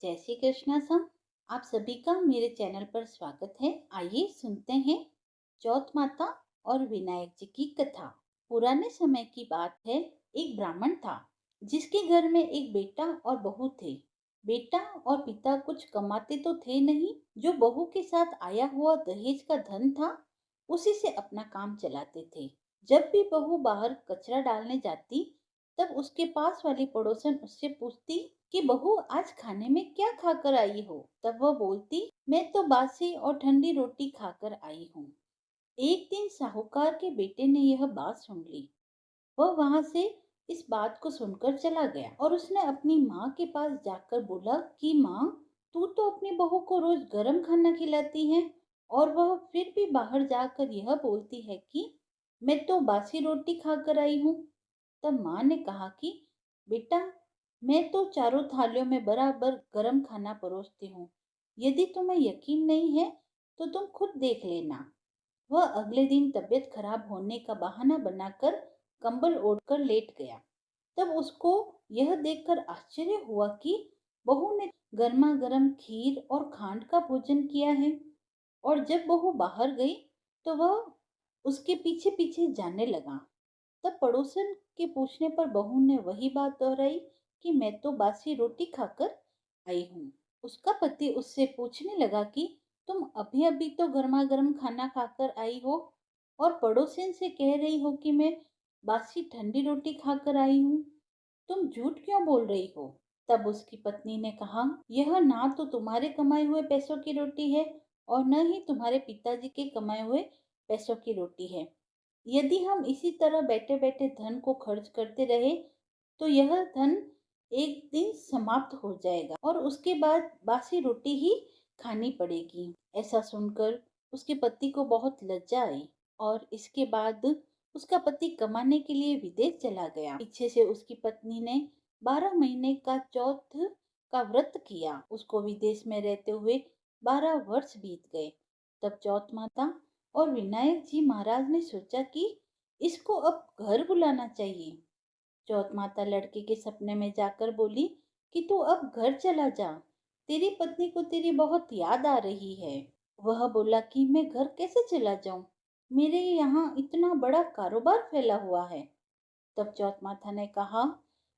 जय श्री कृष्णा सम। आप सभी का मेरे चैनल पर स्वागत है। आइए सुनते हैं चौथ माता और विनायक जी की कथा। पुराने समय की बात है। एक ब्राह्मण था जिसके घर में एक बेटा और बहू थे। बेटा और पिता कुछ कमाते तो थे नहीं। जो बहू के साथ आया हुआ दहेज का धन था उसी से अपना काम चलाते थे। जब भी बहू बाहर कचरा डालने जाती तब उसके पास वाली पड़ोसन उससे पूछती कि बहू आज खाने में क्या खाकर आई हो। तब वह बोलती, मैं तो बासी और ठंडी रोटी खाकर आई हूँ। एक दिन साहूकार के बेटे ने यह बात सुन ली। वह वहां से इस बात को सुनकर चला गया और उसने अपनी माँ के पास जाकर बोला कि माँ, तू तो अपनी बहू को रोज गरम खाना खिलाती है और वह फिर भी बाहर जाकर यह बोलती है कि मैं तो बासी रोटी खाकर आई हूँ। तब माँ ने कहा कि बेटा, मैं तो चारों थालियों में बराबर गरम खाना परोसती हूँ। यदि तुम्हें यकीन नहीं है तो तुम खुद देख लेना। वह अगले दिन तबीयत खराब होने का बहाना बनाकर कंबल ओढ़कर लेट गया। तब उसको यह देखकर आश्चर्य हुआ कि बहू ने गर्मा गर्म खीर और खांड का भोजन किया है। और जब बहू बाहर गई तो वह उसके पीछे पीछे जाने लगा। तब पड़ोसन के पूछने पर बहू ने वही बात दोहराई कि मैं तो बासी रोटी खाकर आई हूँ। उसका पति उससे पूछने लगा कि तुम अभी अभी तो गर्मा गर्म खाना खाकर आई हो और पड़ोसन से कह रही हो कि मैं बासी ठंडी रोटी खाकर आई हूँ। तुम झूठ क्यों बोल रही हो? तब उसकी पत्नी ने कहा, यह ना तो तुम्हारे कमाए हुए पैसों की रोटी है और न ही तुम्हारे पिताजी के कमाए हुए पैसों की रोटी है। यदि हम इसी तरह बैठे बैठे धन को खर्च करते रहे तो यह धन एक दिन समाप्त हो जाएगा और उसके बाद बासी रोटी ही खानी पड़ेगी। ऐसा सुनकर उसके पति को बहुत लज्जा आई और इसके बाद उसका पति कमाने के लिए विदेश चला गया। पीछे से उसकी पत्नी ने 12 महीने का चौथ का व्रत किया। उसको विदेश में रहते हुए 12 वर्ष बीत गए। तब चौथ माता और विनायक जी महाराज ने सोचा कि इसको अब घर बुलाना चाहिए। चौथ माता लड़के के सपने में जाकर बोली कि तू अब घर चला जा, तेरी पत्नी को तेरी बहुत याद आ रही है। वह बोला कि मैं घर कैसे चला जाऊं, मेरे यहाँ इतना बड़ा कारोबार फैला हुआ है। तब चौथ माता ने कहा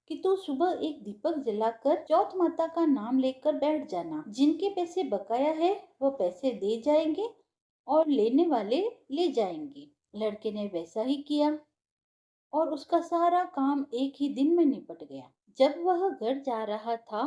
कि तू सुबह एक दीपक जलाकर चौथ माता का नाम लेकर बैठ जाना। जिनके पैसे बकाया है वो पैसे दे जाएंगे और लेने वाले ले जाएंगे। लड़के ने वैसा ही किया और उसका सारा काम एक ही दिन में निपट गया। जब वह घर जा रहा था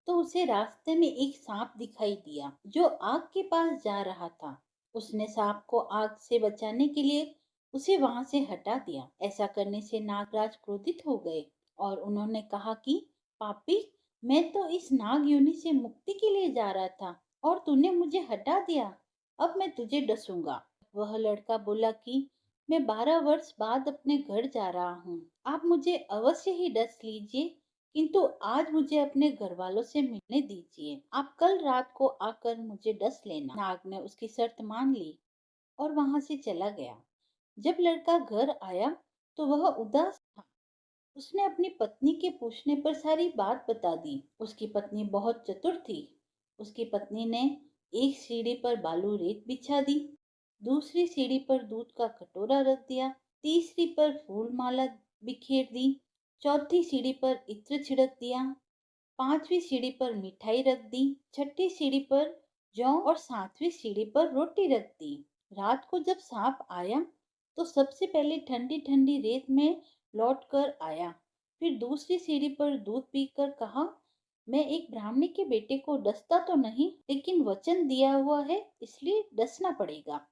तो उसे रास्ते में एक सांप दिखाई दिया जो आग के पास जा रहा था। उसने सांप को आग से बचाने के लिए उसे वहां से हटा दिया। ऐसा करने से नागराज क्रोधित हो गए और उन्होंने कहा कि पापी, मैं तो इस नाग योनि से मुक्ति के लिए जा रहा था और तूने मुझे हटा दिया। अब मैं तुझे डसूंगा। वह लड़का बोला कि मैं 12 वर्ष बाद अपने घर जा रहा हूँ। आप मुझे अवश्य ही डस लीजिए, किंतु आज मुझे अपने घर वालों से मिलने दीजिए। आप कल रात को आकर मुझे डस लेना। नाग ने उसकी शर्त मान ली और वहां से चला गया। जब लड़का घर आया तो वह उदास था। उसने अपनी पत्नी के पूछने पर सारी बात बता दी। उसकी पत्नी बहुत चतुर थी। उसकी पत्नी ने एक सीढ़ी पर बालू रेत बिछा दी, दूसरी सीढ़ी पर दूध का कटोरा रख दिया, तीसरी पर फूल माला बिखेर दी, चौथी सीढ़ी पर इत्र छिड़क दिया, पांचवी सीढ़ी पर मिठाई रख दी, छठी सीढ़ी पर जौ और सातवीं सीढ़ी पर रोटी रख दी। रात को जब सांप आया तो सबसे पहले ठंडी ठंडी रेत में लौट कर आया। फिर दूसरी सीढ़ी पर दूध पीकर कहा, मैं एक ब्राह्मणी के बेटे को डसता तो नहीं, लेकिन वचन दिया हुआ है इसलिए डसना पड़ेगा।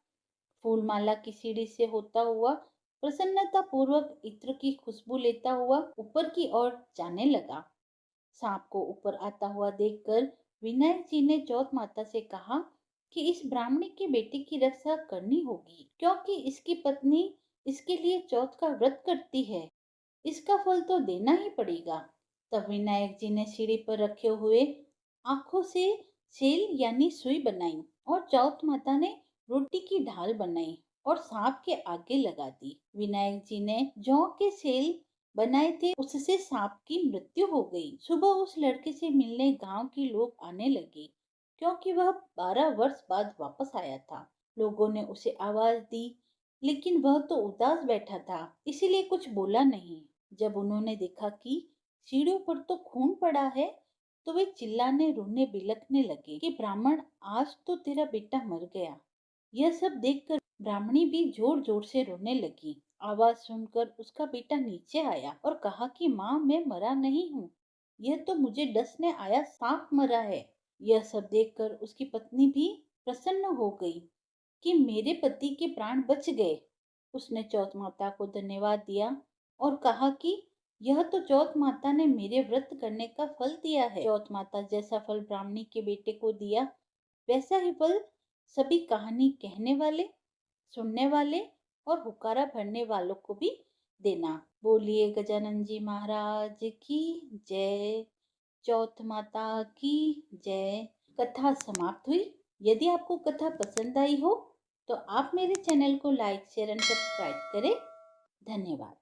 फूलमाला की सीढ़ी से होता हुआ प्रसन्नता पूर्वक इत्र की खुशबू लेता हुआ ऊपर की ओर जाने लगा। सांप को ऊपर आता हुआ देखकर विनायक जी ने चौथ माता से कहा कि इस ब्राह्मणी के बेटे की रक्षा करनी होगी, क्योंकि इसकी पत्नी इसके लिए चौथ का व्रत करती है। इसका फल तो देना ही पड़ेगा। तब विनायक जी ने सीढ़ी पर रखे हुए आंखों से सेल यानी सुई बनाई और चौथ माता ने रोटी की ढाल बनाई और सांप के आगे लगा दी। विनायक जी ने जौ के सेल बनाए थे, उससे सांप की मृत्यु हो गई। सुबह उस लड़के से मिलने गांव के लोग आने लगे, क्योंकि वह 12 वर्ष बाद वापस आया था। लोगों ने उसे आवाज दी, लेकिन वह तो उदास बैठा था, इसीलिए कुछ बोला नहीं। जब उन्होंने देखा कि सीढ़ियों पर तो खून पड़ा है, तो वे चिल्लाने, रोने, बिलखने लगे कि ब्राह्मण, आज तो तेरा बेटा मर गया। यह सब देखकर ब्राह्मणी भी जोर जोर से रोने लगी। आवाज सुनकर उसका बेटा नीचे आया और कहा कि माँ, मैं मरा नहीं हूँ, यह तो मुझे डसने आया सांप मरा है। यह सब देखकर उसकी पत्नी भी प्रसन्न हो गई कि मेरे पति के प्राण बच गए। उसने चौथ माता को धन्यवाद दिया और कहा कि यह तो चौथ माता ने मेरे व्रत करने का फल दिया है। चौथ माता जैसा फल ब्राह्मणी के बेटे को दिया, वैसा ही फल सभी कहानी कहने वाले, सुनने वाले और हुक्कारा भरने वालों को भी देना। बोलिए गजानन जी महाराज की जय। चौथ माता की जय। कथा समाप्त हुई। यदि आपको कथा पसंद आई हो तो आप मेरे चैनल को लाइक, शेयर एंड सब्सक्राइब करें। धन्यवाद।